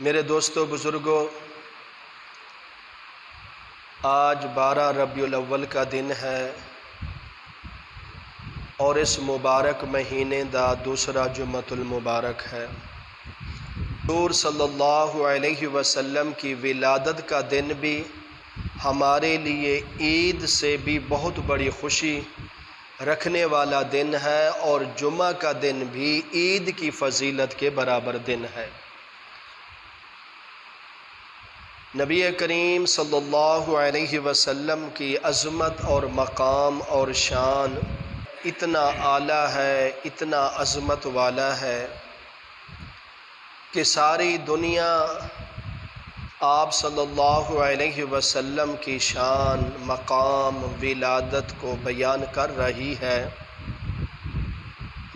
میرے دوستو بزرگوں، آج 12 ربیع الاول کا دن ہے اور اس مبارک مہینے دا دوسرا جمعۃ المبارک ہے۔ حضور صلی اللہ علیہ وسلم کی ولادت کا دن بھی ہمارے لیے عید سے بھی بہت بڑی خوشی رکھنے والا دن ہے، اور جمعہ کا دن بھی عید کی فضیلت کے برابر دن ہے۔ نبی کریم صلی اللہ علیہ وسلم کی عظمت اور مقام اور شان اتنا اعلیٰ ہے، اتنا عظمت والا ہے کہ ساری دنیا آپ صلی اللہ علیہ وسلم کی شان، مقام، ولادت کو بیان کر رہی ہے،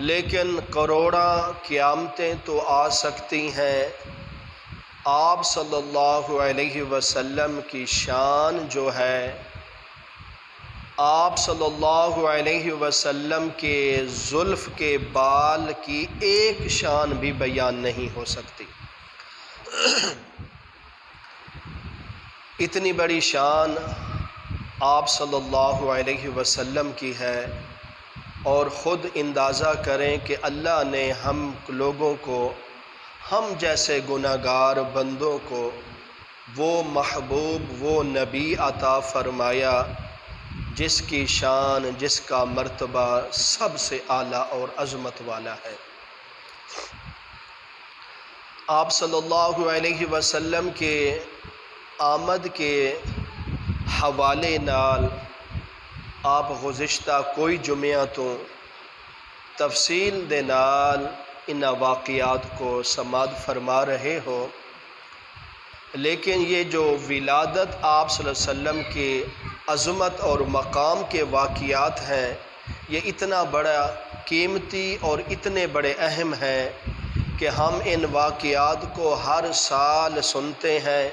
لیکن کروڑاں قیامتیں تو آ سکتی ہیں، آپ صلی اللہ علیہ وسلم کی شان جو ہے، آپ صلی اللہ علیہ وسلم کے زلف کے بال کی ایک شان بھی بیان نہیں ہو سکتی۔ اتنی بڑی شان آپ صلی اللہ علیہ وسلم کی ہے، اور خود اندازہ کریں کہ اللہ نے ہم لوگوں کو، ہم جیسے گناہگار بندوں کو وہ محبوب، وہ نبی عطا فرمایا جس کی شان، جس کا مرتبہ سب سے اعلیٰ اور عظمت والا ہے۔ آپ صلی اللہ علیہ وسلم کے آمد کے حوالے نال آپ گزشتہ کوئی جمعہ تو تفصیل دے نال ان واقعات کو سماعت فرما رہے ہو، لیکن یہ جو ولادت آپ صلی اللہ علیہ وسلم کی عظمت اور مقام کے واقعات ہیں، یہ اتنا بڑا قیمتی اور اتنے بڑے اہم ہیں کہ ہم ان واقعات کو ہر سال سنتے ہیں،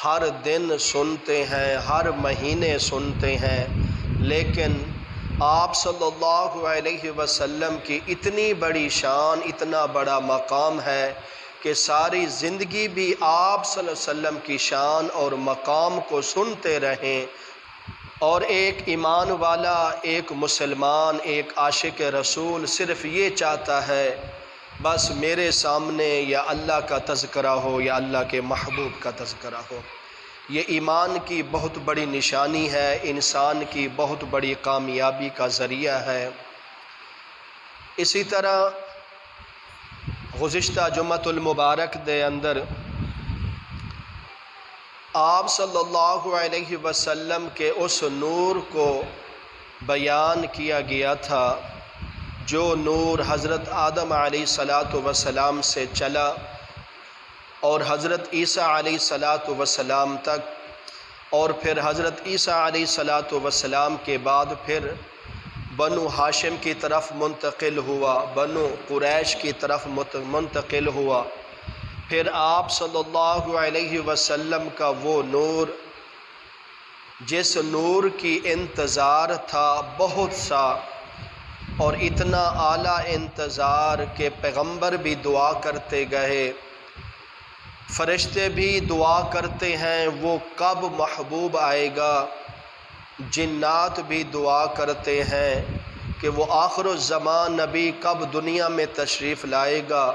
ہر دن سنتے ہیں، ہر مہینے سنتے ہیں، لیکن آپ صلی اللہ علیہ وسلم کی اتنی بڑی شان، اتنا بڑا مقام ہے کہ ساری زندگی بھی آپ صلی اللہ علیہ وسلم کی شان اور مقام کو سنتے رہیں، اور ایک ایمان والا، ایک مسلمان، ایک عاشق رسول صرف یہ چاہتا ہے بس میرے سامنے یا اللہ کا تذکرہ ہو یا اللہ کے محبوب کا تذکرہ ہو۔ یہ ایمان کی بہت بڑی نشانی ہے، انسان کی بہت بڑی کامیابی کا ذریعہ ہے۔ اسی طرح گزشتہ جمعۃ المبارک دے اندر آپ صلی اللہ علیہ وسلم کے اس نور کو بیان کیا گیا تھا جو نور حضرت آدم علیہ السلام سے چلا اور حضرت عیسیٰ علیہ السلام تک، اور پھر حضرت عیسیٰ علیہ السلام کے بعد پھر بنو ہاشم کی طرف منتقل ہوا، بنو قریش کی طرف منتقل ہوا، پھر آپ صلی اللہ علیہ وسلم کا وہ نور جس نور کی انتظار تھا بہت سا، اور اتنا اعلیٰ انتظار کہ پیغمبر بھی دعا کرتے گئے، فرشتے بھی دعا کرتے ہیں وہ کب محبوب آئے گا، جنات بھی دعا کرتے ہیں کہ وہ آخر الزمان نبی کب دنیا میں تشریف لائے گا،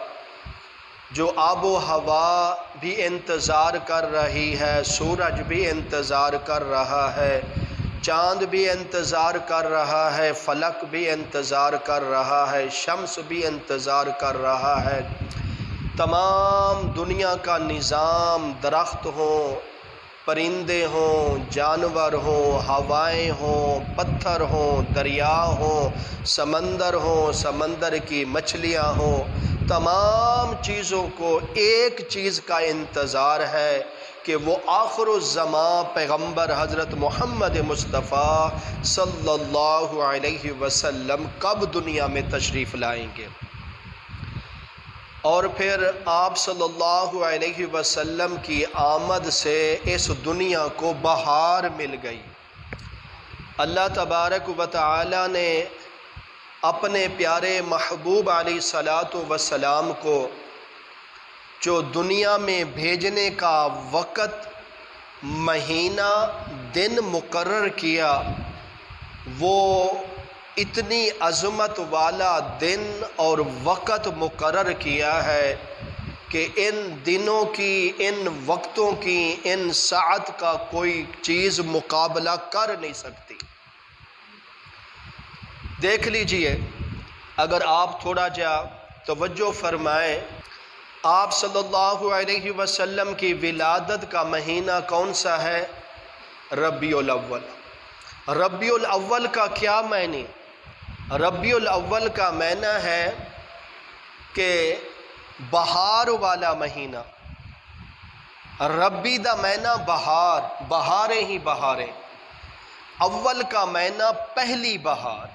جو آب و ہوا بھی انتظار کر رہی ہے، سورج بھی انتظار کر رہا ہے، چاند بھی انتظار کر رہا ہے، فلک بھی انتظار کر رہا ہے، شمس بھی انتظار کر رہا ہے، تمام دنیا کا نظام، درخت ہوں، پرندے ہوں، جانور ہوں، ہوائیں ہوں، پتھر ہوں، دریا ہوں، سمندر کی مچھلیاں ہوں، تمام چیزوں کو ایک چیز کا انتظار ہے کہ وہ آخر الزمان پیغمبر حضرت محمد مصطفیٰ صلی اللہ علیہ وسلم کب دنیا میں تشریف لائیں گے۔ اور پھر آپ صلی اللہ علیہ وسلم کی آمد سے اس دنیا کو بہار مل گئی۔ اللہ تبارک و تعالی نے اپنے پیارے محبوب علیہ الصلاۃ والسلام کو جو دنیا میں بھیجنے کا وقت، مہینہ، دن مقرر کیا، وہ اتنی عظمت والا دن اور وقت مقرر کیا ہے کہ ان دنوں کی، ان وقتوں کی، ان ساعت کا کوئی چیز مقابلہ کر نہیں سکتی۔ دیکھ لیجئے، اگر آپ تھوڑا جا توجہ فرمائیں، آپ صلی اللہ علیہ وسلم کی ولادت کا مہینہ کون سا ہے؟ ربیع الاول۔ ربیع الاول کا کیا معنی؟ ربیع الاول کا معنی ہے کہ بہار والا مہینہ۔ ربی دا معنی بہار، بہاریں ہی بہاریں۔ اول کا معنی پہلی بہار۔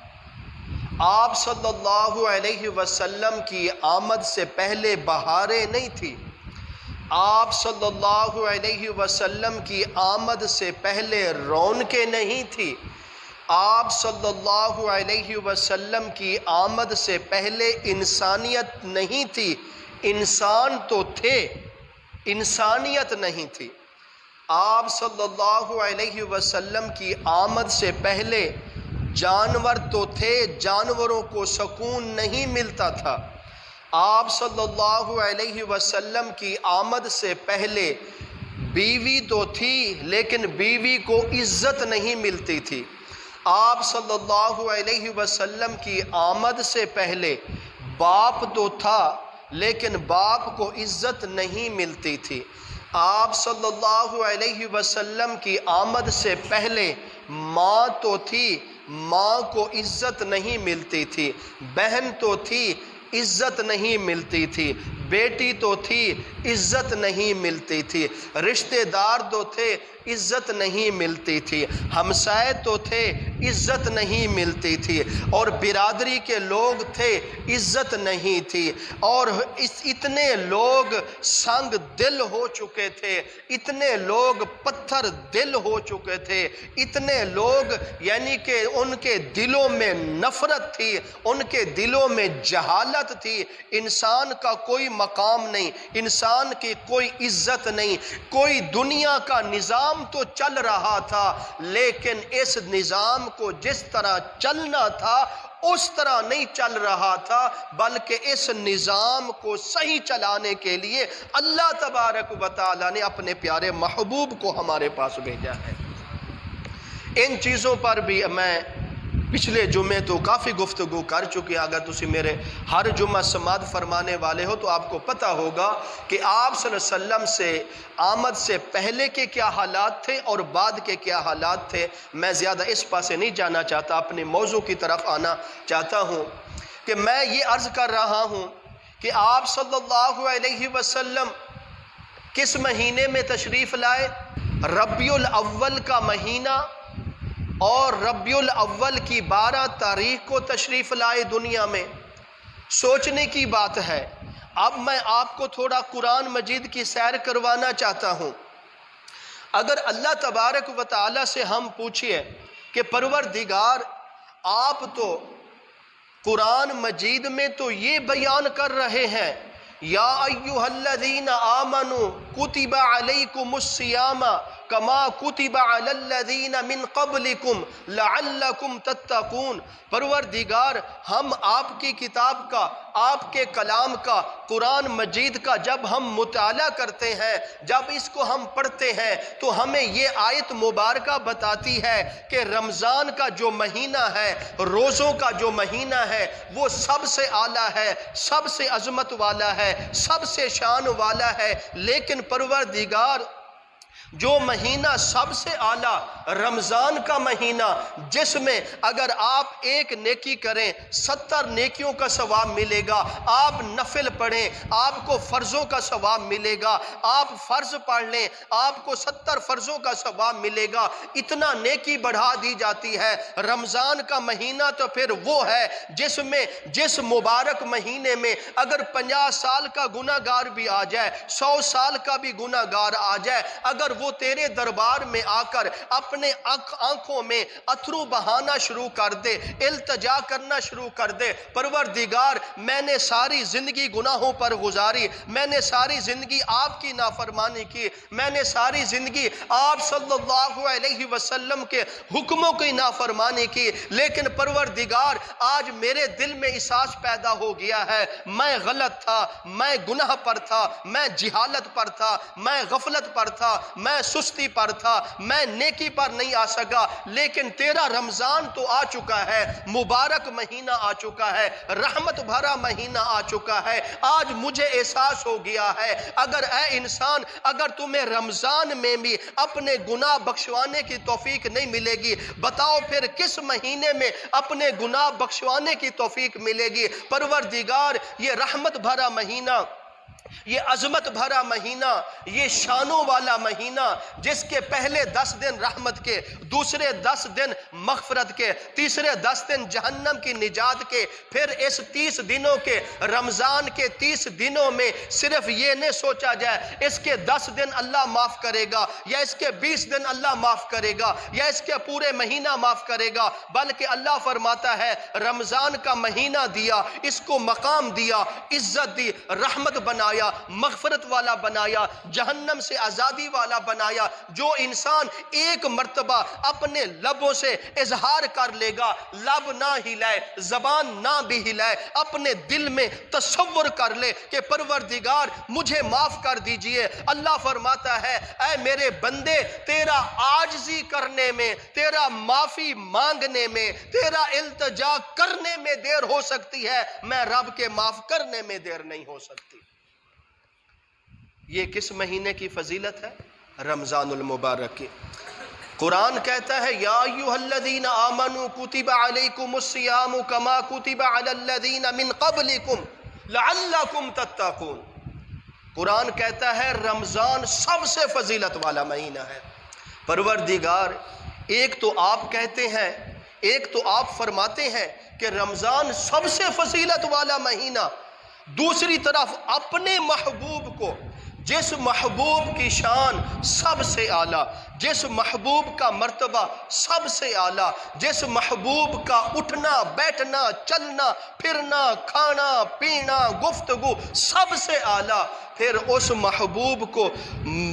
آپ صلی اللہ علیہ وسلم کی آمد سے پہلے بہاریں نہیں تھی۔ آپ صلی اللہ علیہ وسلم کی آمد سے پہلے رونقیں نہیں تھی۔ آپ صلی اللہ علیہ وسلم کی آمد سے پہلے انسانیت نہیں تھی۔ انسان تو تھے، انسانیت نہیں تھی۔ آپ صلی اللہ علیہ وسلم کی آمد سے پہلے جانور تو تھے، جانوروں کو سکون نہیں ملتا تھا۔ آپ صلی اللہ علیہ وسلم کی آمد سے پہلے بیوی تو تھی، لیکن بیوی کو عزت نہیں ملتی تھی۔ آپ صلی اللہ علیہ وسلم کی آمد سے پہلے باپ تو تھا، لیکن باپ کو عزت نہیں ملتی تھی۔ آپ صلی اللہ علیہ وسلم کی آمد سے پہلے ماں تو تھی، ماں کو عزت نہیں ملتی تھی۔ بہن تو تھی، عزت نہیں ملتی تھی۔ بیٹی تو تھی، عزت نہیں ملتی تھی۔ رشتہ دار تو تھے، عزت نہیں ملتی تھی۔ ہمسائے تو تھے، عزت نہیں ملتی تھی۔ اور برادری کے لوگ تھے، عزت نہیں تھی۔ اور اتنے لوگ سنگ دل ہو چکے تھے، اتنے لوگ پتھر دل ہو چکے تھے، اتنے لوگ یعنی کہ ان کے دلوں میں نفرت تھی، ان کے دلوں میں جہالت تھی۔ انسان کا کوئی مقام نہیں، انسان کی کوئی عزت نہیں۔ کوئی دنیا کا نظام تو چل رہا تھا، لیکن اس نظام کو جس طرح چلنا تھا اس طرح نہیں چل رہا تھا، بلکہ اس نظام کو صحیح چلانے کے لیے اللہ تبارک و تعالی نے اپنے پیارے محبوب کو ہمارے پاس بھیجا ہے۔ ان چیزوں پر بھی میں پچھلے جمعے تو کافی گفتگو کر چکے۔ اگر تسی میرے ہر جمعہ سماعت فرمانے والے ہو تو آپ کو پتہ ہوگا کہ آپ صلی اللہ علیہ وسلم سے آمد سے پہلے کے کیا حالات تھے اور بعد کے کیا حالات تھے۔ میں زیادہ اس پاسے نہیں جانا چاہتا، اپنے موضوع کی طرف آنا چاہتا ہوں کہ میں یہ عرض کر رہا ہوں کہ آپ صلی اللہ علیہ وسلم کس مہینے میں تشریف لائے؟ ربیع الاول کا مہینہ، اور ربیع الاول کی 12 تاریخ کو تشریف لائے دنیا میں۔ سوچنے کی بات ہے۔ اب میں آپ کو تھوڑا قرآن مجید کی سیر کروانا چاہتا ہوں۔ اگر اللہ تبارک و تعالی سے ہم پوچھئے کہ پروردگار آپ تو قرآن مجید میں تو یہ بیان کر رہے ہیں، یا ایھا الذین آمنوا کتب علیکم الصیام کما کتب علی الذین من قبلکم لعلکم تتقون۔ پروردگار ہم آپ کی کتاب کا، آپ کے کلام کا، قرآن مجید کا جب ہم مطالعہ کرتے ہیں، جب اس کو ہم پڑھتے ہیں تو ہمیں یہ آیت مبارکہ بتاتی ہے کہ رمضان کا جو مہینہ ہے، روزوں کا جو مہینہ ہے، وہ سب سے اعلیٰ ہے، سب سے عظمت والا ہے، سب سے شان والا ہے۔ لیکن پروردگار جو مہینہ سب سے اعلیٰ، رمضان کا مہینہ، جس میں اگر آپ ایک نیکی کریں 70 نیکیوں کا ثواب ملے گا، آپ نفل پڑھیں آپ کو فرضوں کا ثواب ملے گا، آپ فرض پڑھ لیں آپ کو 70 فرضوں کا ثواب ملے گا، اتنا نیکی بڑھا دی جاتی ہے۔ رمضان کا مہینہ تو پھر وہ ہے جس مبارک مہینے میں اگر 50 سال کا گناہگار بھی آ جائے، 100 سال کا بھی گناہگار آ جائے، اگر وہ تیرے دربار میں آ کر اپنے آنکھوں میں اتھرو بہانا شروع کر دے، التجا کرنا شروع کر دے، پروردگار میں نے ساری زندگی گناہوں پر گزاری، میں نے ساری زندگی آپ کی نافرمانی کی، میں نے ساری زندگی آپ صلی اللہ علیہ وسلم کے حکموں کی نافرمانی کی، لیکن پروردگار آج میرے دل میں احساس پیدا ہو گیا ہے میں غلط تھا، میں گناہ پر تھا، میں جہالت پر تھا، میں غفلت پر تھا، میں سستی پر تھا، میں نیکی پر نہیں آ سکا، لیکن تیرا رمضان تو آ چکا ہے، مبارک مہینہ آ چکا ہے، رحمت بھرا مہینہ آ چکا ہے، آج مجھے احساس ہو گیا ہے اگر اے انسان اگر تمہیں رمضان میں بھی اپنے گناہ بخشوانے کی توفیق نہیں ملے گی، بتاؤ پھر کس مہینے میں اپنے گناہ بخشوانے کی توفیق ملے گی؟ پروردگار یہ رحمت بھرا مہینہ، یہ عظمت بھرا مہینہ، یہ شانوں والا مہینہ، جس کے پہلے 10 دن رحمت کے، دوسرے 10 دن مغفرت کے، تیسرے 10 دن جہنم کی نجات کے، پھر اس 30 دنوں کے رمضان کے 30 دنوں میں صرف یہ نہیں سوچا جائے اس کے 10 دن اللہ معاف کرے گا یا اس کے 20 دن اللہ معاف کرے گا یا اس کے پورے مہینہ معاف کرے گا، بلکہ اللہ فرماتا ہے رمضان کا مہینہ دیا، اس کو مقام دیا، عزت دی، رحمت بنایا، مغفرت والا بنایا، جہنم سے آزادی والا بنایا۔ جو انسان ایک مرتبہ اپنے لبوں سے اظہار کر لے گا، لب نہ ہلائے، زبان نہ بھی ہلائے، اپنے دل میں تصور کر لے کہ پروردگار مجھے معاف کر دیجئے، اللہ فرماتا ہے اے میرے بندے تیرا عاجزی کرنے میں، تیرا معافی مانگنے میں، تیرا التجا کرنے میں دیر ہو سکتی ہے، میں رب کے معاف کرنے میں دیر نہیں ہو سکتی۔ یہ کس مہینے کی فضیلت ہے؟ رمضان المبارک کی۔ قرآن کہتا ہے یا ایھا الذین آمنوا کتب علیکم الصیام کما کتب علی الذین من قبلکم لعلکم تتقون۔ قرآن کہتا ہے رمضان سب سے فضیلت والا مہینہ ہے۔ پروردگار ایک تو آپ کہتے ہیں، ایک تو آپ فرماتے ہیں کہ رمضان سب سے فضیلت والا مہینہ، دوسری طرف اپنے محبوب کو، جس محبوب کی شان سب سے اعلیٰ، جس محبوب کا مرتبہ سب سے اعلیٰ، جس محبوب کا اٹھنا بیٹھنا چلنا پھرنا کھانا پینا گفتگو سب سے اعلیٰ، پھر اس محبوب کو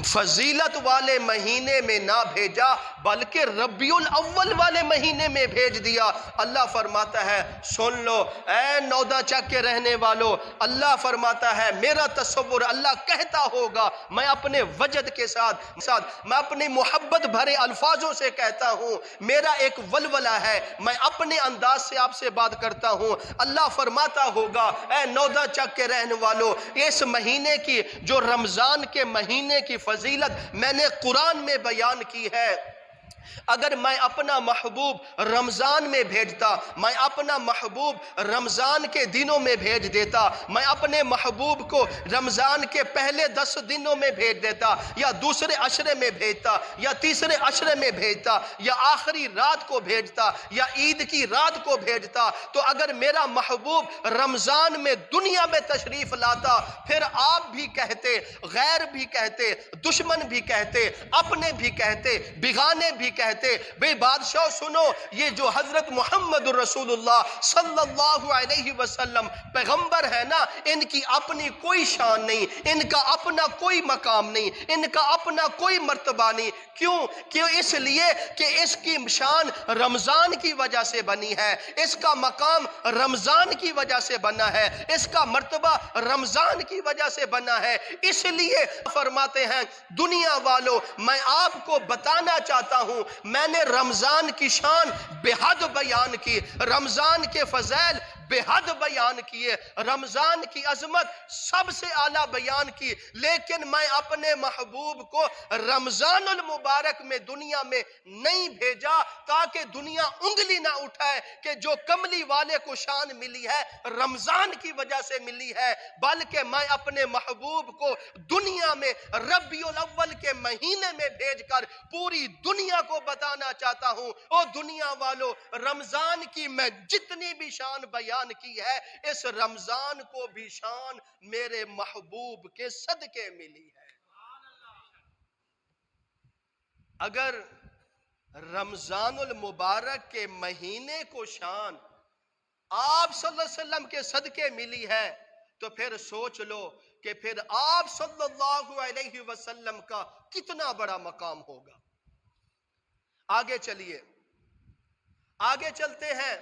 فضیلت والے مہینے میں نہ بھیجا بلکہ ربیع الاول والے مہینے میں بھیج دیا۔ اللہ فرماتا ہے سن لو اے نودا چک کے رہنے والو، اللہ فرماتا ہے میرا تصور، اللہ کہتا ہوگا میں اپنے وجد کے ساتھ میں اپنی محبت بھرے الفاظوں سے کہتا ہوں، میرا ایک ولولہ ہے، میں اپنے انداز سے آپ سے بات کرتا ہوں، اللہ فرماتا ہوگا اے نودا چک کے رہنے والو، اس مہینے کی جو رمضان کے مہینے کی فضیلت میں نے قرآن میں بیان کی ہے، اگر میں اپنا محبوب رمضان میں بھیجتا، میں اپنا محبوب رمضان کے دنوں میں بھیج دیتا، میں اپنے محبوب کو رمضان کے پہلے 10 دنوں میں بھیج دیتا یا دوسرے عشرے میں بھیجتا یا تیسرے عشرے میں بھیجتا یا آخری رات کو بھیجتا یا عید کی رات کو بھیجتا، تو اگر میرا محبوب رمضان میں دنیا میں تشریف لاتا، پھر آپ بھی کہتے، غیر بھی کہتے، دشمن بھی کہتے، اپنے بھی کہتے، بیگانے بھی کہتے بھئی بادشاہ سنو، یہ جو حضرت محمد رسول اللہ صلی اللہ علیہ وسلم پیغمبر ہے نا، ان کی اپنی کوئی شان نہیں، ان کا اپنا کوئی مقام نہیں، ان کا اپنا کوئی مرتبہ نہیں۔ کیوں اس لیے کہ اس کی شان رمضان کی وجہ سے بنی ہے، اس کا مقام رمضان کی وجہ سے بنا ہے، اس کا مرتبہ رمضان کی وجہ سے بنا ہے، اس لیے فرماتے ہیں دنیا والوں میں آپ کو بتانا چاہتا ہوں میں نے رمضان کی شان بے حد بیان کی، رمضان کے فضائل بے حد بیان کیے، رمضان کی عظمت سب سے اعلیٰ بیان کی، لیکن میں اپنے محبوب کو رمضان المبارک میں دنیا میں نہیں بھیجا تاکہ دنیا انگلی نہ اٹھائے کہ جو کملی والے کو شان ملی ہے رمضان کی وجہ سے ملی ہے، بلکہ میں اپنے محبوب کو دنیا میں ربیع الاول کے مہینے میں بھیج کر پوری دنیا کو بتانا چاہتا ہوں او دنیا والو، رمضان کی میں جتنی بھی شان بیان کی ہے، اس رمضان کو بھی شان میرے محبوب کے صدقے ملی ہے۔ اگر رمضان المبارک کے مہینے کو شان آپ صلی اللہ علیہ وسلم کے صدقے ملی ہے تو پھر سوچ لو کہ پھر آپ صلی اللہ علیہ وسلم کا کتنا بڑا مقام ہوگا۔ آگے چلیے، آگے چلتے ہیں۔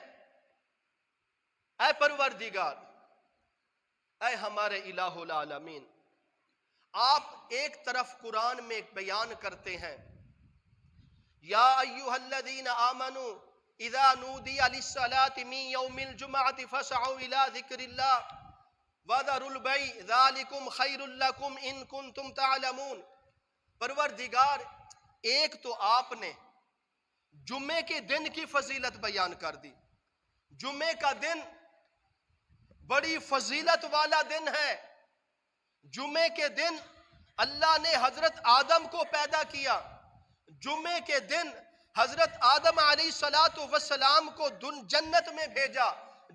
اے پروردگار، اے ہمارے الہ العالمین، آپ ایک طرف قرآن میں ایک بیان کرتے ہیں، یا ایہا الذین آمنوا اذا نودی للصلاة من یوم الجمعة فاسعوا الى ذکر اللہ وذروا البیع ذالکم خیر لکم ان کنتم تعلمون۔ پروردگار، ایک تو آپ نے جمعے کے دن کی فضیلت بیان کر دی۔ جمعے کا دن بڑی فضیلت والا دن ہے۔ جمعے کے دن اللہ نے حضرت آدم کو پیدا کیا۔ جمعے کے دن حضرت آدم علیہ السلام کو جنت میں بھیجا۔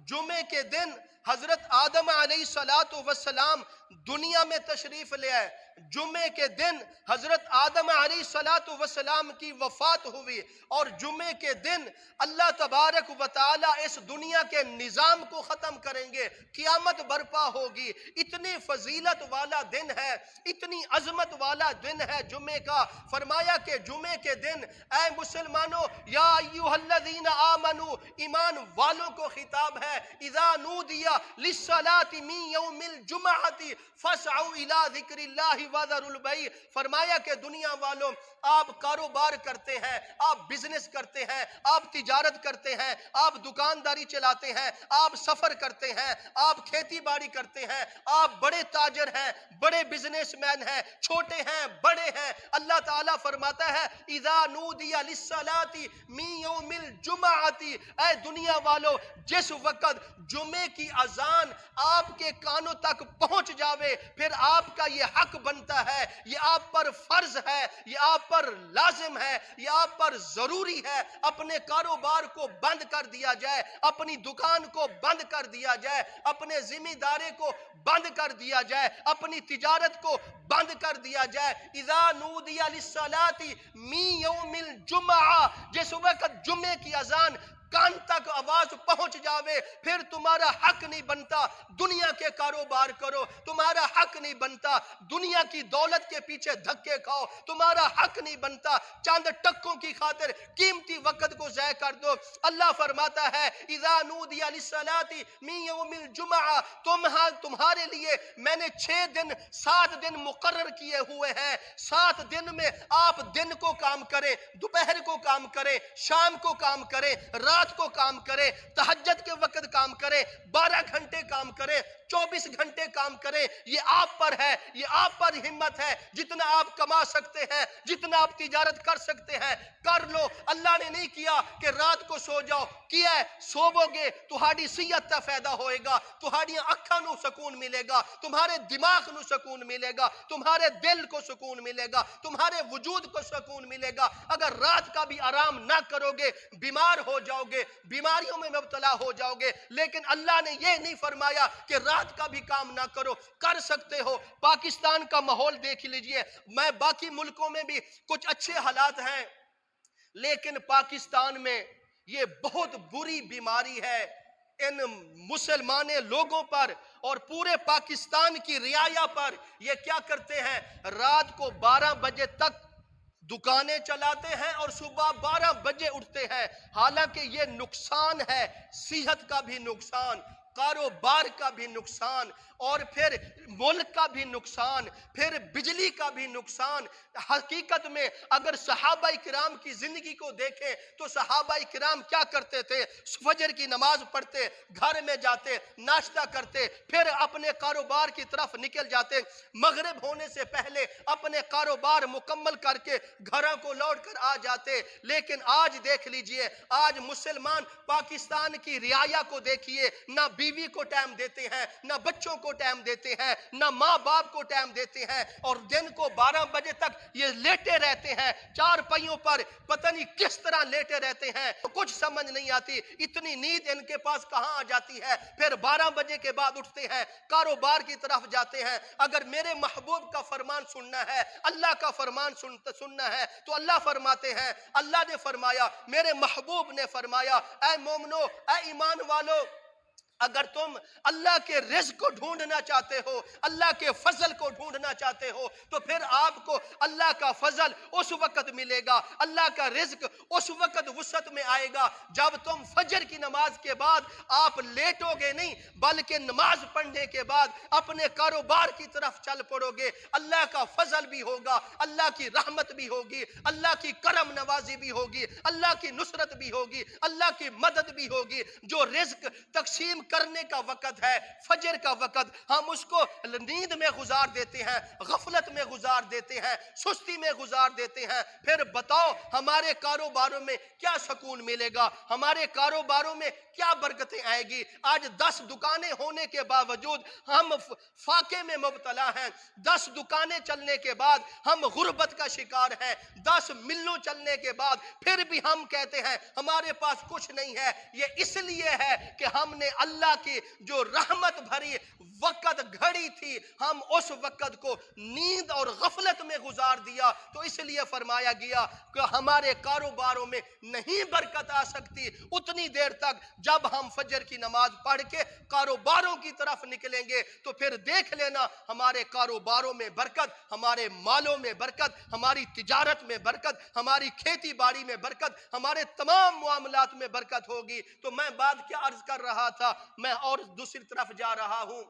جمعے کے دن حضرت آدم علیہ السلام دنیا میں تشریف لے آئے۔ جمعے کے دن حضرت آدم علیہ السلام کی وفات ہوئی، اور جمعے کے دن اللہ تبارک و تعالی اس دنیا کے نظام کو ختم کریں گے، قیامت برپا ہوگی۔ اتنی فضیلت والا دن ہے، اتنی عظمت والا دن ہے جمعے کا۔ فرمایا کہ جمعے کے دن اے مسلمانوں، یا ایھا الذین آمنوا، ایمان والوں کو خطاب ہے، اذا نودیا للصلاة من یوم الجمعۃ فاسعوا الی ذکر اللہ وذروا البیع۔ فرمایا کہ دنیا والوں، آپ کاروبار کرتے ہیں، آپ بزنس کرتے ہیں، آپ تجارت کرتے ہیں، آپ دکانداری چلاتے ہیں، آپ سفر کرتے ہیں، آپ کھیتی باڑی کرتے ہیں، آپ بڑے تاجر ہیں، بڑے بزنس مین ہیں، چھوٹے ہیں، بڑے ہیں۔ اللہ تعالیٰ فرماتا ہے اذا نودی للصلاة من یوم الجمعۃ، اے دنیا والوں، جس وقت جمعے کی اذان آپ کے کانوں تک پہنچ جاوے، پھر آپ کا یہ حق بنتا ہے، یہ آپ پر فرض ہے، یہ آپ پر لازم ہے، یہ آپ پر ضروری ہے، اپنے کاروبار کو بند کر دیا جائے، اپنی دکان کو بند کر دیا جائے، اپنے ذمہ داری کو بند کر دیا جائے، اپنی تجارت کو بند کر دیا جائے۔ اذا نودی للصلاة من یوم الجمعہ، جس وقت جمعے کی اذان کان تک آواز پہنچ جاوے، پھر تمہارا حق نہیں بنتا دنیا کے کاروبار کرو، تمہارا حق نہیں بنتا دنیا کی دولت کے پیچھے دھکے کھاؤ، تمہارا حق نہیں بنتا چاند ٹکوں کی خاطر قیمتی وقت کو ضائع کر دو۔ اللہ فرماتا ہے اذا نودی للصلاة من یوم الجمعہ، تمہارے لیے میں نے 7 دن مقرر کیے ہوئے ہیں۔ 7 دن میں آپ دن کو کام کریں، دوپہر کو کام کریں، شام کو کام کریں، رات کو کام کریں، تہجد کے وقت کام کریں، 12 گھنٹے کام کریں، 24 گھنٹے کام کریں۔ یہ آپ پر ہے، یہ آپ پر ہمت ہے، جتنا آپ کما سکتے ہیں، جتنا آپ تجارت کر سکتے ہیں کر لو۔ اللہ نے نہیں کیا کہ رات کو سو جاؤ، کیا ہے سوو گے تہاڈی صحت کا فائدہ ہوئے گا، تہاڈی اکھاں نو سکون ملے گا، تمہارے دماغ نو سکون ملے گا، تمہارے دل کو سکون ملے گا، تمہارے وجود کو سکون ملے گا۔ اگر رات کا بھی آرام نہ کرو گے بیمار ہو جاؤ گے، بیماریوں میں مبتلا ہو جاؤ گے۔ لیکن اللہ نے یہ نہیں فرمایا کہ رات کا بھی کام نہ کرو، کر سکتے ہو۔ پاکستان کا ماحول دیکھ لیجئے، میں باقی ملکوں میں بھی کچھ اچھے حالات ہیں، لیکن پاکستان میں یہ بہت بری بیماری ہے۔ ان مسلمان لوگوں پر اور پورے پاکستان کی رعایا پر یہ کیا کرتے ہیں، رات کو 12 بجے تک دکانیں چلاتے ہیں اور صبح 12 بجے اٹھتے ہیں۔ حالانکہ یہ نقصان ہے، صحت کا بھی نقصان، کاروبار کا بھی نقصان، اور پھر ملک کا بھی نقصان، پھر بجلی کا بھی نقصان۔ حقیقت میں اگر صحابہ کرام کی زندگی کو دیکھیں تو صحابہ کرام کیا کرتے تھے، فجر کی نماز پڑھتے، گھر میں جاتے، ناشتہ کرتے، پھر اپنے کاروبار کی طرف نکل جاتے، مغرب ہونے سے پہلے اپنے کاروبار مکمل کر کے گھروں کو لوٹ کر آ جاتے۔ لیکن آج دیکھ لیجئے، آج مسلمان پاکستان کی رعایا کو دیکھیے، نہ بیوی کو ٹائم دیتے ہیں، نہ بچوں کو ٹائم دیتے ہیں، نہ ماں باپ کو ٹائم دیتے ہیں، اور دن کو 12 بجے تک یہ لیٹے رہتے ہیں چار پہیوں پر، پتہ نہیں کس طرح لیٹے رہتے ہیں، کچھ سمجھ نہیں آتی، اتنی نیند ان کے پاس کہاں آ جاتی ہے۔ پھر 12 بجے کے بعد اٹھتے ہیں، کاروبار کی طرف جاتے ہیں۔ اگر میرے محبوب کا فرمان سننا ہے، اللہ کا فرمان سننا ہے، تو اللہ فرماتے ہیں، اللہ نے فرمایا، میرے محبوب نے فرمایا، اے مومنو، اے ایمان والو، اگر تم اللہ کے رزق کو ڈھونڈنا چاہتے ہو، اللہ کے فضل کو ڈھونڈنا چاہتے ہو، تو پھر آپ کو اللہ کا فضل اس وقت ملے گا، اللہ کا رزق اس وقت وسعت میں آئے گا جب تم فجر کی نماز کے بعد آپ لیٹو گے نہیں، بلکہ نماز پڑھنے کے بعد اپنے کاروبار کی طرف چل پڑو گے۔ اللہ کا فضل بھی ہوگا، اللہ کی رحمت بھی ہوگی، اللہ کی کرم نوازی بھی ہوگی، اللہ کی نصرت بھی ہوگی، اللہ کی مدد بھی ہوگی۔ جو رزق تقسیم کرنے کا وقت ہے، فجر کا وقت، ہم اس کو نیند میں گزار دیتے ہیں، غفلت میں گزار دیتے ہیں، سستی میں گزار دیتے ہیں۔ پھر بتاؤ ہمارے کاروباروں میں کیا سکون ملے گا، ہمارے کاروباروں میں کیا برکتیں آئے گی؟ آج 10 دکانیں ہونے کے باوجود ہم فاقے میں مبتلا ہیں، 10 دکانیں چلنے کے بعد ہم غربت کا شکار ہیں، 10 ملوں چلنے کے بعد پھر بھی ہم کہتے ہیں ہمارے پاس کچھ نہیں ہے۔ یہ اس لیے ہے کہ ہم نے اللہ کی جو رحمت بھری وقت گھڑی تھی، ہم اس وقت کو نیند اور غفلت میں گزار دیا۔ تو اس لیے فرمایا گیا کہ ہمارے کاروباروں میں نہیں برکت آ سکتی اتنی دیر تک جب ہم فجر کی نماز پڑھ کے کاروباروں کی طرف نکلیں گے۔ تو پھر دیکھ لینا ہمارے کاروباروں میں برکت، ہمارے مالوں میں برکت، ہماری تجارت میں برکت، ہماری کھیتی باڑی میں برکت، ہمارے تمام معاملات میں برکت ہوگی۔ تو میں بات کیا عرض کر رہا تھا، میں اور دوسری طرف جا رہا ہوں۔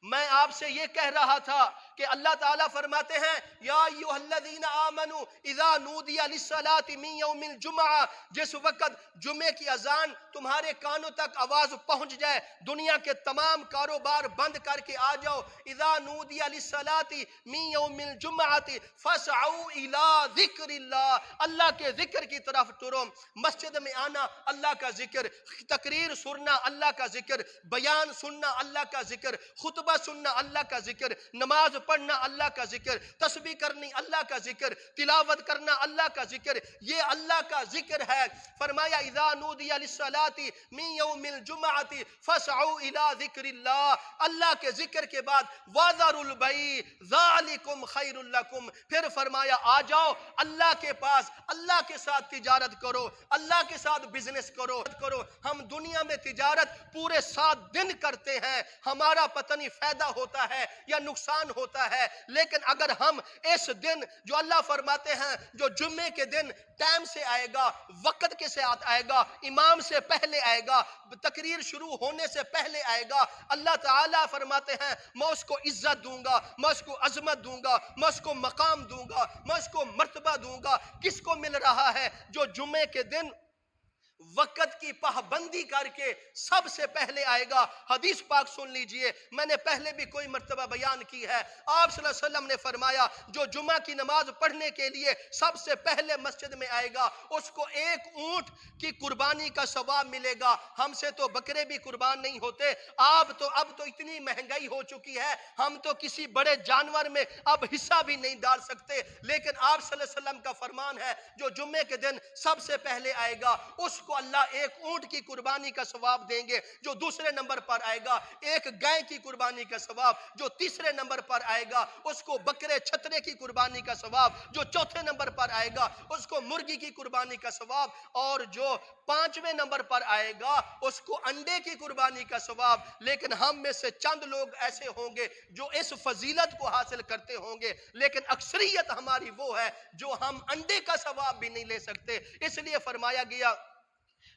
میں آپ سے یہ کہہ رہا تھا کہ اللہ تعالیٰ فرماتے ہیں، یا ایھا الذین آمنوا اذا نودی للصلاۃ من یوم الجمعہ، جس وقت جمعے کی اذان تمہارے کانوں تک آواز پہنچ جائے، دنیا کے تمام کاروبار بند کر کے آ جاؤ۔ اذا نودی للصلاۃ من یوم الجمعہ فاسعوا الی ذکر اللہ، اللہ کے ذکر کی طرف ٹرو۔ مسجد میں آنا اللہ کا ذکر، تقریر سننا اللہ کا ذکر، بیان سننا اللہ کا ذکر، خطبہ سننا اللہ کا ذکر، نماز پڑھنا اللہ کا ذکر، تسبیح کرنی اللہ کا ذکر، تلاوت کرنا اللہ کا ذکر، یہ اللہ کا ذکر ہے۔ فرمایا اذا نودی للصلاۃ من یوم الجمعہ فاسعوا الی ذکر اللہ، اللہ کے ذکر کے بعد وذروا البیع ذالکم خیر لکم، پھر فرمایا آ جاؤ اللہ کے پاس، اللہ کے ساتھ تجارت کرو، اللہ کے ساتھ بزنس کرو۔ ہم دنیا میں تجارت پورے 7 دن کرتے ہیں، ہمارا پتہ نہیں فائدہ ہوتا ہے یا نقصان ہوتا ہے، لیکن اگر ہم اس دن جو اللہ فرماتے ہیں جو جمعے کے دن ٹائم سے آئے گا، وقت کے ساتھ آئے گا، امام سے پہلے آئے گا، تقریر شروع ہونے سے پہلے آئے گا، اللہ تعالیٰ فرماتے ہیں میں اس کو عزت دوں گا، میں اس کو عظمت دوں گا، میں اس کو مقام دوں گا، میں اس کو مرتبہ دوں گا۔ کس کو مل رہا ہے؟ جو جمعے کے دن وقت کی پابندی کر کے سب سے پہلے آئے گا۔ حدیث پاک سن لیجئے، میں نے پہلے بھی کوئی مرتبہ بیان کی ہے، آپ صلی اللہ علیہ وسلم نے فرمایا جو جمعہ کی نماز پڑھنے کے لیے سب سے پہلے مسجد میں آئے گا اس کو 1 اونٹ کی قربانی کا ثواب ملے گا۔ ہم سے تو بکرے بھی قربان نہیں ہوتے، اب تو اتنی مہنگائی ہو چکی ہے، ہم تو کسی بڑے جانور میں اب حصہ بھی نہیں ڈال سکتے، لیکن آپ صلی اللہ علیہ وسلم کا فرمان ہے جو جمعے کے دن سب سے پہلے آئے گا اس کو اللہ 1 اونٹ کی قربانی کا ثواب دیں گے۔ جو دوسرے نمبر پر آئے گا 1 گائے کی قربانی کا ثواب، جو تیسرے نمبر پر آئے گا اس کو بکرے چھترے کی قربانی کا ثواب، جو چوتھے نمبر پر آئے گا اس کو مرغی کی قربانی کا ثواب، اور جو 5ویں نمبر پر آئے گا اس کو انڈے کی قربانی کا ثواب۔ لیکن ہم میں سے چند لوگ ایسے ہوں گے جو اس فضیلت کو حاصل کرتے ہوں گے، لیکن اکثریت ہماری وہ ہے جو ہم انڈے کا ثواب بھی نہیں لے سکتے۔ اس لیے فرمایا گیا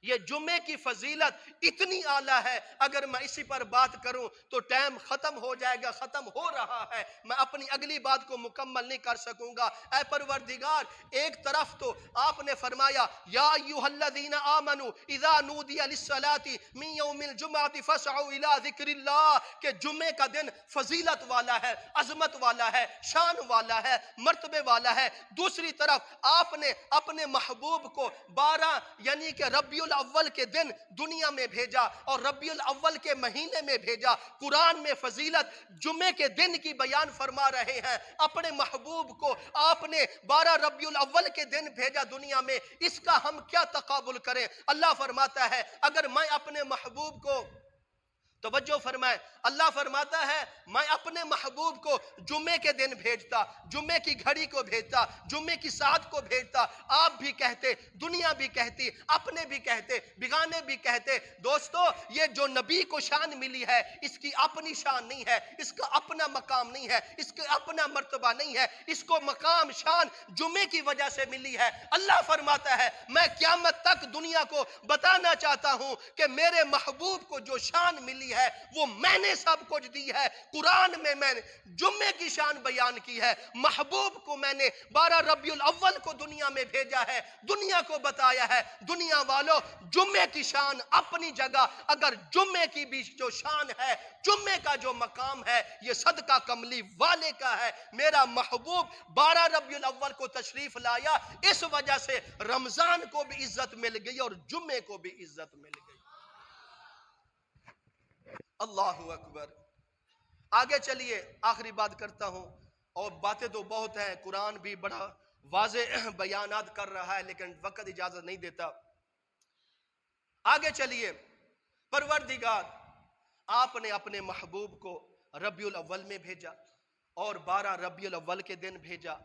یہ جمعے کی فضیلت اتنی اعلیٰ ہے، اگر میں اسی پر بات کروں تو ٹائم ختم ہو جائے گا، ختم ہو رہا ہے، میں اپنی اگلی بات کو مکمل نہیں کر سکوں گا۔ اے پروردگار، ایک طرف تو آپ نے فرمایا یا ایھا الذین آمنوا اذا نودی للصلاۃ من یوم الجمعہ فاسعوا الی ذکر اللہ، کہ جمعے کا دن فضیلت والا ہے، عظمت والا ہے، شان والا ہے، مرتبے والا ہے۔ دوسری طرف آپ نے اپنے محبوب کو 12 یعنی کہ ربیع الاول کے دن دنیا میں بھیجا اور ربیع الاول کے مہینے میں بھیجا. قرآن میں فضیلت جمعے کے دن کی بیان فرما رہے ہیں. اپنے محبوب کو آپ نے 12 ربیع الاول کے دن بھیجا دنیا میں. اس کا ہم کیا تقابل کریں؟ اللہ فرماتا ہے اگر میں اپنے محبوب کو، توجہ فرمائے، اللہ فرماتا ہے میں اپنے محبوب کو جمعے کے دن بھیجتا، جمعے کی گھڑی کو بھیجتا، جمعے کی ساعت کو بھیجتا. آپ بھی کہتے، دنیا بھی کہتی، اپنے بھی کہتے، بیگانے بھی کہتے. دوستو یہ جو نبی کو شان ملی ہے اس کی اپنی شان نہیں ہے، اس کا اپنا مقام نہیں ہے، اس کا اپنا مرتبہ نہیں ہے. اس کو مقام شان جمعے کی وجہ سے ملی ہے. اللہ فرماتا ہے میں قیامت تک دنیا کو بتانا چاہتا ہوں کہ میرے محبوب کو جو شان ملی ہے وہ میں نے سب کچھ دی ہے. قرآن میں نے جمعے کی شان بیان کی ہے. محبوب کو میں نے 12 ربیع الاول کو دنیا میں بھیجا ہے، دنیا کو بتایا ہے. دنیا والوں جمعے کی شان اپنی جگہ، اگر جمعے کی بھی جو شان ہے، جمعے کا جو مقام ہے یہ صدقہ کملی والے کا ہے. میرا محبوب 12 ربیع الاول کو تشریف لایا، اس وجہ سے رمضان کو بھی عزت مل گئی اور جمعے کو بھی عزت مل گئی. اللہ اکبر. آگے چلیے، آخری بات کرتا ہوں، اور باتیں تو بہت ہیں، قرآن بھی بڑا واضح بیانات کر رہا ہے لیکن وقت اجازت نہیں دیتا. آگے چلیے. پروردگار آپ نے اپنے محبوب کو ربیع الاول میں بھیجا اور 12 ربیع الاول کے دن بھیجا.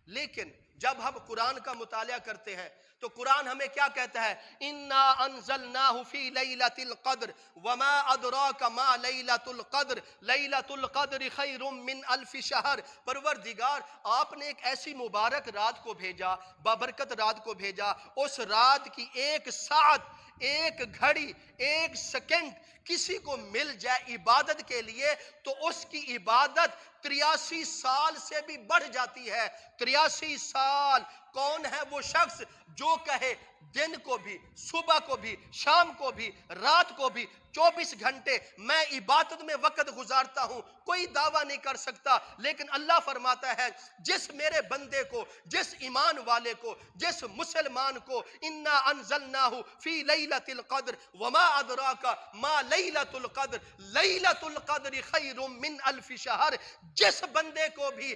لیکن جب ہم قرآن کا مطالعہ کرتے ہیں تو قرآن ہمیں کیا کہتا ہے؟ اِنَّا أَنزَلْنَاهُ فِي لَيْلَةِ الْقَدْرِ وَمَا أَدْرَاكَ مَا لَيْلَةُ الْقَدْرِ لَيْلَةُ الْقَدْرِ خَيْرٌ مِّنْ أَلْفِ شَهْرٍ. پروردگار آپ نے ایک ایسی مبارک رات کو بھیجا، بابرکت رات کو بھیجا. اس رات کی ایک ساعت، ایک گھڑی، ایک سیکنڈ کسی کو مل جائے عبادت کے لیے تو اس کی عبادت 83 سال سے بھی بڑھ جاتی ہے. 83 سال. کون ہے وہ شخص جو کہے دن کو بھی، صبح کو بھی، شام کو بھی، رات کو بھی 24 گھنٹے میں عبادت میں وقت گزارتا ہوں؟ کوئی دعویٰ نہیں کر سکتا. لیکن اللہ فرماتا ہے جس میرے بندے کو، جس ایمان والے کو، جس مسلمان کو اِنَّا أَنزَلْنَاهُ فِي لَيْلَةِ الْقَدْرِ وَمَا أَدْرَاكَ مَا لَيْلَةُ الْقَدْرِ لَيْلَةُ الْقَدْرِ خَيْرٌ مِّنْ أَلْفِ شَهْرٍ. جس بندے کو بھی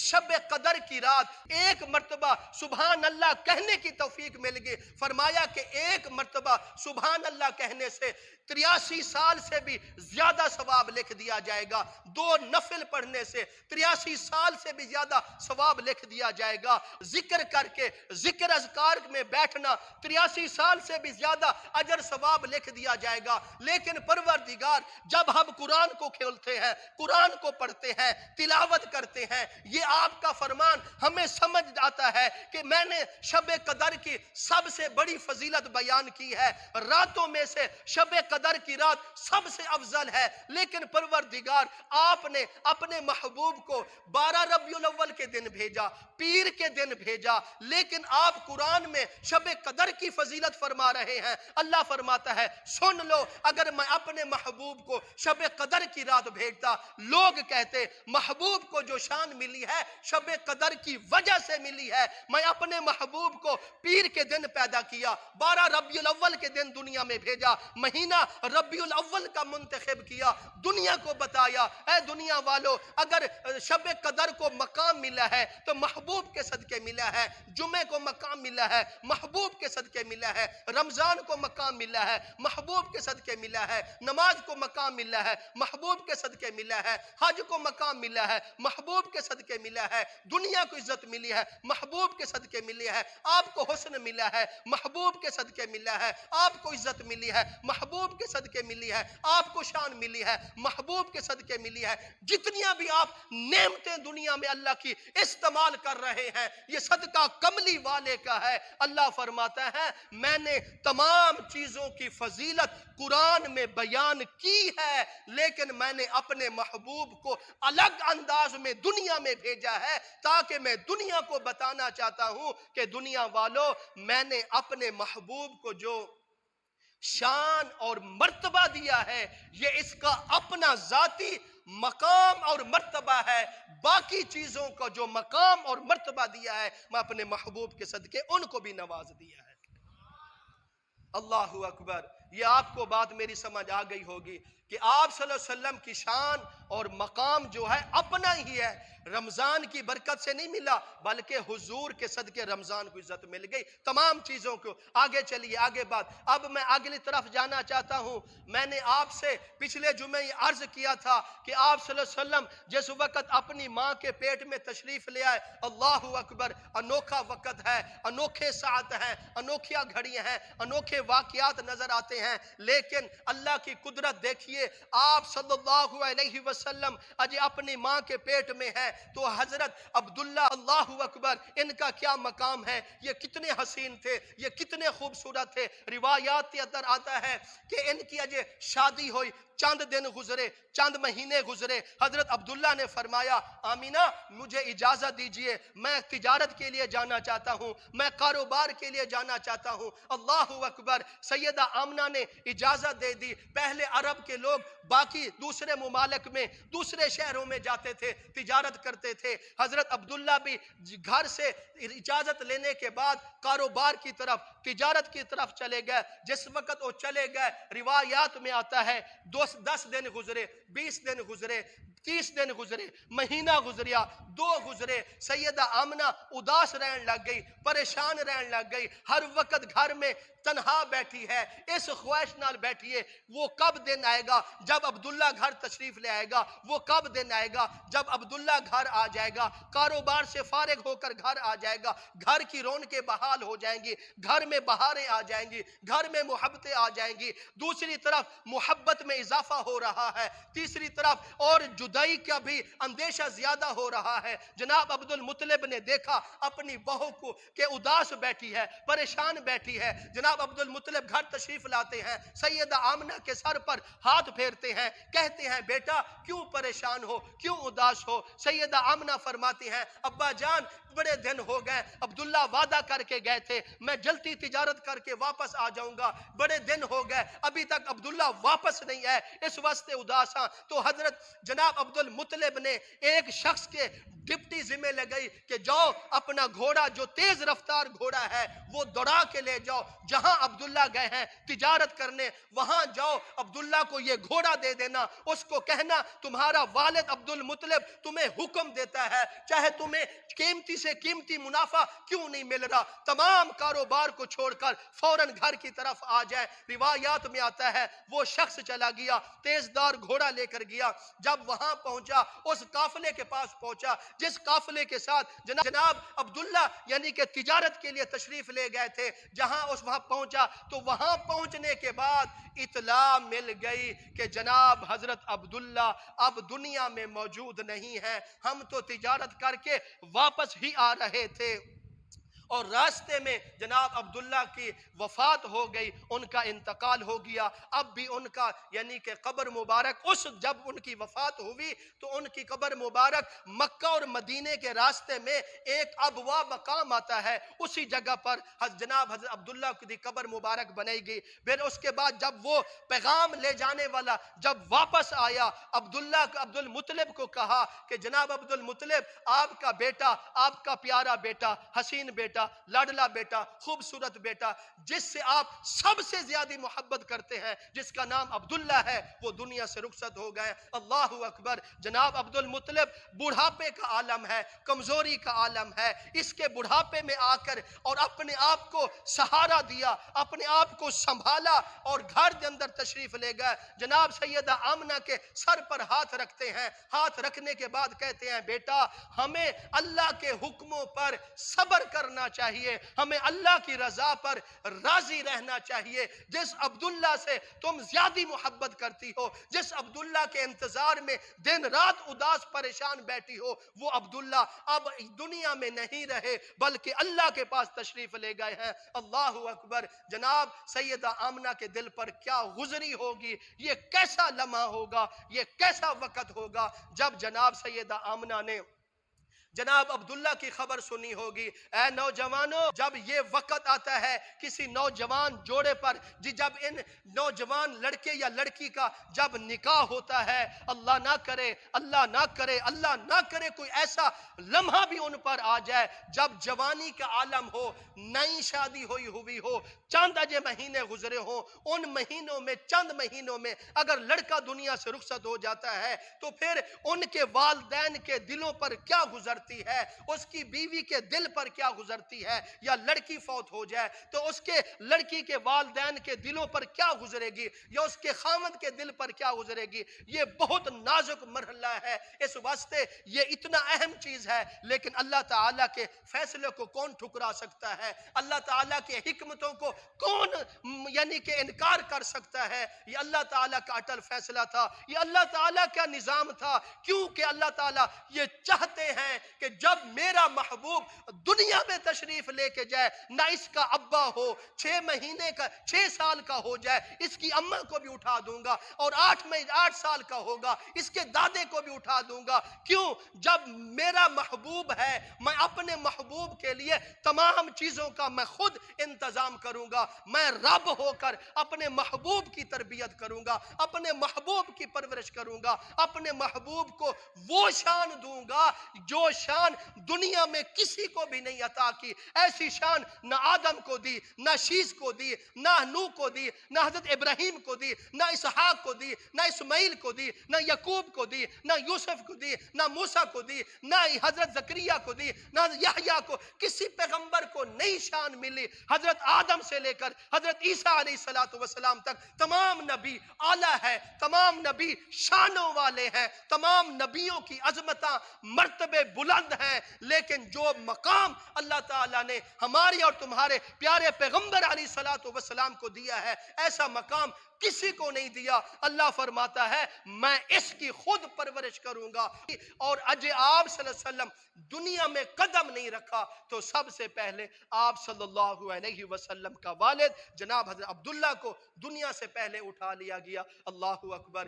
شب قدر کی رات ایک مرتبہ سبحان اللہ کہنے کی توفیق مل گئی، فرمایا کہ ایک مرتبہ سبحان اللہ کہنے سے 83 سال سے بھی زیادہ ثواب لکھ دیا جائے گا. 2 نفل پڑھنے سے 83 سال سے بھی زیادہ ثواب لکھ دیا جائے گا. ذکر کر کے ذکر اذکار میں بیٹھنا 83 سال سے بھی زیادہ اجر ثواب لکھ دیا جائے گا. لیکن پروردگار جب ہم قرآن کو کھولتے ہیں، قرآن کو پڑھتے ہیں، تلاوت کرتے ہیں، یہ آپ کا فرمان ہمیں سمجھ آتا ہے کہ میں نے شب قدر کی سب سے بڑی فضیلت بیان کی ہے. راتوں میں سے شب قدر کی رات سب سے افضل ہے. لیکن پروردگار آپ نے اپنے محبوب کو 12 ربیع الاول کے دن بھیجا، پیر کے دن بھیجا، لیکن آپ قرآن میں شب قدر کی فضیلت فرما رہے ہیں. اللہ فرماتا ہے سن لو، اگر میں اپنے محبوب کو شب قدر کی رات بھیجتا، لوگ کہتے محبوب کو جو شان ملی ہے شب قدر کی وجہ سے ملی ہے. میں اپنے محبوب کو پیر کے دن پیدا کیا، 12 ربیع الاول کے دن دنیا میں بھیجا، مہینہ ربیع الاول کا منتخب کیا، دنیا کو بتایا اے دنیا والو اگر شب قدر کو مقام ملا ہے تو محبوب کے صدقے ملا ہے. جمعے کو مقام ملا ہے، محبوب کے صدقے ملا ہے. رمضان کو مقام ملا ہے، محبوب کے صدقے ملا ہے. نماز کو مقام ملا ہے، محبوب کے صدقے ملا ہے. حج کو مقام ملا ہے، محبوب کے صدقے ملا ہے. دنیا کو عزت ملی ہے، محبوب کے صدقے ملی ہے. آپ کو حسن ملا ہے، محبوب کے صدقے ملا ہے. آپ کو عزت ملی ہے، محبوب کے صدقے ملی ہے. آپ کو شان ملی ہے، محبوب کے صدقے ملی ہے. جتنیاں بھی آپ نعمتیں دنیا میں اللہ کی استعمال کر رہے ہیں یہ صدقہ کملی والے کا ہے. اللہ فرماتا ہے میں نے تمام چیزوں کی فضیلت قرآن میں بیان کی ہے، لیکن میں نے اپنے محبوب کو الگ انداز میں دنیا میں بھیجا ہے تاکہ میں دنیا کو بتانا چاہتا ہوں کہ دنیا والوں میں نے اپنے محبوب کو جو شان اور مرتبہ دیا ہے یہ اس کا اپنا ذاتی مقام اور مرتبہ ہے. باقی چیزوں کو جو مقام اور مرتبہ دیا ہے میں اپنے محبوب کے صدقے ان کو بھی نواز دیا ہے. اللہ اکبر. یہ آپ کو بات میری سمجھ آ گئی ہوگی کہ آپ صلی اللہ علیہ وسلم کی شان اور مقام جو ہے اپنا ہی ہے. رمضان کی برکت سے نہیں ملا بلکہ حضور کے صدقے رمضان کو عزت مل گئی تمام چیزوں کو. آگے چلیے آگے بات. اب میں اگلی طرف جانا چاہتا ہوں. میں نے آپ سے پچھلے جمعے یہ عرض کیا تھا کہ آپ صلی اللہ علیہ وسلم جس وقت اپنی ماں کے پیٹ میں تشریف لے آئے, اللہ اکبر, انوکھا وقت ہے, انوکھے ساعت ہیں, انوکھیاں گھڑیاں ہیں, انوکھے واقعات نظر آتے ہیں. لیکن اللہ کی قدرت دیکھیے, آپ صلی اللہ علیہ وسلم اجے اپنی ماں کے پیٹ میں ہے تو حضرت عبداللہ, اللہ اکبر, ان کا کیا مقام ہے. یہ کتنے حسین تھے, یہ کتنے خوبصورت تھے. روایات کے اندر آتا ہے کہ ان کی اجے شادی ہوئی, چند دن گزرے, چند مہینے گزرے, حضرت عبداللہ نے فرمایا آمینہ مجھے اجازت دیجئے, میں تجارت کے لیے جانا چاہتا ہوں, میں کاروبار کے لیے جانا چاہتا ہوں. اللہ اکبر. سیدہ آمنہ نے اجازت دے دی. پہلے عرب کے لوگ باقی دوسرے ممالک میں, دوسرے شہروں میں جاتے تھے, تجارت کرتے تھے. حضرت عبداللہ بھی گھر سے اجازت لینے کے بعد کاروبار کی طرف, تجارت کی طرف چلے گئے. جس وقت وہ چلے گئے, روایات میں آتا ہے 10 دن گزرے, 20 دن گزرے, 30 دن گزرے, مہینہ گزریا, 2 گزرے. سیدہ آمنہ اداس رہن لگ گئی, پریشان رہن لگ گئی. ہر وقت گھر میں تنہا بیٹھی ہے, اس خواہش نال بیٹھی ہے وہ کب دن آئے گا جب عبداللہ گھر تشریف لے آئے گا, وہ کب دن آئے گا جب عبداللہ گھر آ جائے گا, کاروبار سے فارغ ہو کر گھر آ جائے گا, گھر کی رونقیں بحال ہو جائیں گی, گھر میں بہاریں آ جائیں گی, گھر میں محبتیں آ جائیں گی. دوسری طرف محبت میں اضافہ ہو رہا ہے, تیسری طرف اور جدائی کا بھی اندیشہ زیادہ ہو رہا ہے. جناب عبد المطلب نے دیکھا اپنی بہو کو کہ اداس بیٹھی ہے, پریشان بیٹھی ہے. جناب عبد المطلب گھر تشریف لاتے ہیں, سیدہ آمنہ کے سر پر ہاتھ پھیرتے ہیں, کہتے ہیں بیٹا کیوں پریشان ہو, کیوں اداس ہو. سیدہ آمنہ فرماتی ہیں ابا جان بڑے دن ہو گئے, عبداللہ وعدہ کر کے گئے تھے میں جلدی تجارت کر کے واپس آ جاؤں گا, بڑے دن ہو گئے ابھی تک عبداللہ واپس نہیں ہے, اس واسطے اداس ہاں. تو حضرت جناب عبد المطلب نے ایک شخص کے ڈپٹی ذمہ لگئی کہ جاؤ اپنا گھوڑا, جو تیز رفتار گھوڑا ہے وہ دوڑا کے لے جاؤ, جہاں عبداللہ گئے ہیں تجارت کرنے وہاں جاؤ, عبداللہ کو یہ گھوڑا دے دینا, اس کو کہنا تمہارا والد عبد المطلب تمہیں حکم دیتا ہے, چاہے تمہیں قیمتی سے قیمتی منافع کیوں نہیں مل رہا, تمام کاروبار کو چھوڑ کر فوراً گھر کی طرف آ جائے. روایات میں آتا ہے وہ شخص چلا گیا, تیز دار گھوڑا لے کر گیا. جب وہاں پہنچا, اس قافلے کے پاس پہنچا جس قافلے کے ساتھ جناب عبداللہ یعنی کہ تجارت کے لیے تشریف لے گئے تھے, جہاں اس وہاں پہنچا تو وہاں پہنچنے کے بعد اطلاع مل گئی کہ جناب حضرت عبداللہ اب دنیا میں موجود نہیں ہے, ہم تو تجارت کر کے واپس ہی آ رہے تھے. اور راستے میں جناب عبداللہ کی وفات ہو گئی, ان کا انتقال ہو گیا. اب بھی ان کا یعنی کہ قبر مبارک, اس جب ان کی وفات ہوئی تو ان کی قبر مبارک مکہ اور مدینے کے راستے میں ایک ابوا مقام آتا ہے, اسی جگہ پر جناب حضرت عبداللہ کی قبر مبارک بنائی گئی. پھر اس کے بعد جب وہ پیغام لے جانے والا جب واپس آیا, عبداللہ عبد المطلب کو کہا کہ جناب عبد المطلب آپ کا بیٹا, آپ کا پیارا بیٹا, حسین بیٹا, لاڈلا بیٹا, خوبصورت بیٹا, جس سے آپ سب سے زیادہ محبت کرتے ہیں, جس کا نام عبداللہ ہے, وہ دنیا سے رخصت ہو گئے. اللہ اکبر. جناب عبد المطلب بڑھاپے کا عالم ہے, کمزوری کا عالم ہے, اس کے بڑھاپے میں آ کر اور اپنے آپ کو سہارا دیا, اپنے آپ کو سنبھالا اور گھر کے اندر تشریف لے گئے. جناب سیدہ آمنہ کے سر پر ہاتھ رکھتے ہیں, ہاتھ رکھنے کے بعد کہتے ہیں بیٹا ہمیں اللہ کے حکموں پر صبر کرنا چاہیے, ہمیں اللہ کی رضا پر راضی رہنا چاہیے. جس عبداللہ سے تم زیادہ محبت کرتی ہو, جس عبداللہ کے انتظار میں دن رات اداس پریشان بیٹھی ہو, وہ عبداللہ اب دنیا میں نہیں رہے بلکہ اللہ کے پاس تشریف لے گئے ہیں. اللہ اکبر. جناب سیدہ آمنہ کے دل پر کیا گزری ہوگی, یہ کیسا لمحہ ہوگا, یہ کیسا وقت ہوگا جب جناب سیدہ آمنہ نے جناب عبداللہ کی خبر سنی ہوگی، اے نوجوانوں، جب یہ وقت آتا ہے کسی نوجوان جوڑے پر، جب ان نوجوان لڑکے یا لڑکی کا جب نکاح ہوتا ہے، اللہ نہ کرے، اللہ نہ کرے، اللہ نہ کرے کوئی ایسا لمحہ بھی ان پر آ جائے جب جوانی کا عالم ہو، نئی شادی ہوئی ہو، چند اجے مہینے گزرے ہوں، ان مہینوں میں، چند مہینوں میں اگر لڑکا دنیا سے رخصت ہو جاتا ہے تو پھر ان کے والدین کے دلوں پر کیا گزرتی ہے، اس کی بیوی کے دل پر کیا گزرتی ہے، یا لڑکی فوت ہو جائے تو اس کے لڑکی کے والدین کے دلوں پر کیا گزرے گی، یا اس کے خامد کے دل پر کیا گزرے گی۔ یہ بہت نازک مرحلہ ہے، اس واسطے یہ اتنا اہم چیز ہے، لیکن اللہ تعالیٰ کے فیصلے کو کون ٹھکرا سکتا ہے، اللہ تعالیٰ کے حکمتوں کو کون یعنی کہ انکار کر سکتا ہے۔ یہ اللہ تعالیٰ کا اٹل فیصلہ تھا، یہ اللہ تعالیٰ کا نظام تھا، کیونکہ اللہ تعالیٰ یہ چاہتے ہیں کہ جب میرا محبوب دنیا میں تشریف لے کے جائے، نہ اس کا ابا ہو، 6 سال کا ہو جائے، اس کی اماں کو بھی اٹھا دوں گا، اور 8 سال کا ہوگا اس کے دادے کو بھی اٹھا دوں گا۔ کیوں؟ جب میرا محبوب ہے، میں اپنے محبوب کے لیے تمام چیزوں کا میں خود انتظام کروں گا، میں رب ہو کر اپنے محبوب کی تربیت کروں گا، اپنے محبوب کی پرورش کروں گا، اپنے محبوب کو وہ شان دوں گا جو شان دنیا میں کسی کو بھی نہیں عطا کی۔ ایسی شان نہ آدم کو دی، نہ شیس کو دی، نہ نوح کو دی، نہ حضرت ابراہیم کو دی، نہ اسحاق کو دی، نہ اسماعیل کو دی، نہ یعقوب کو دی، نہ یوسف کو دی، نہ موسیٰ کو دی، نہ حضرت زکریا کو دی، نہ یحییٰ کو۔ کسی پیغمبر کو نئی شان ملی، حضرت آدم سے لے کر حضرت عیسیٰ علیہ السلام تک تمام نبی اعلیٰ ہے، تمام نبی شانوں والے ہیں، تمام نبیوں کی عظمتاں مرتبے بلند ہیں، لیکن جو مقام اللہ تعالیٰ نے ہماری اور تمہارے پیارے پیغمبر علیہ السلام کو دیا ہے، ایسا مقام کسی کو نہیں دیا۔ اللہ فرماتا ہے میں اس کی خود پرورش کروں گا۔ اور اجے آپ صلی اللہ علیہ وسلم دنیا میں قدم نہیں رکھا تو سب سے پہلے آپ صلی اللہ علیہ وسلم کا والد جناب حضرت عبداللہ کو دنیا سے پہلے اٹھا لیا گیا۔ اللہ اکبر۔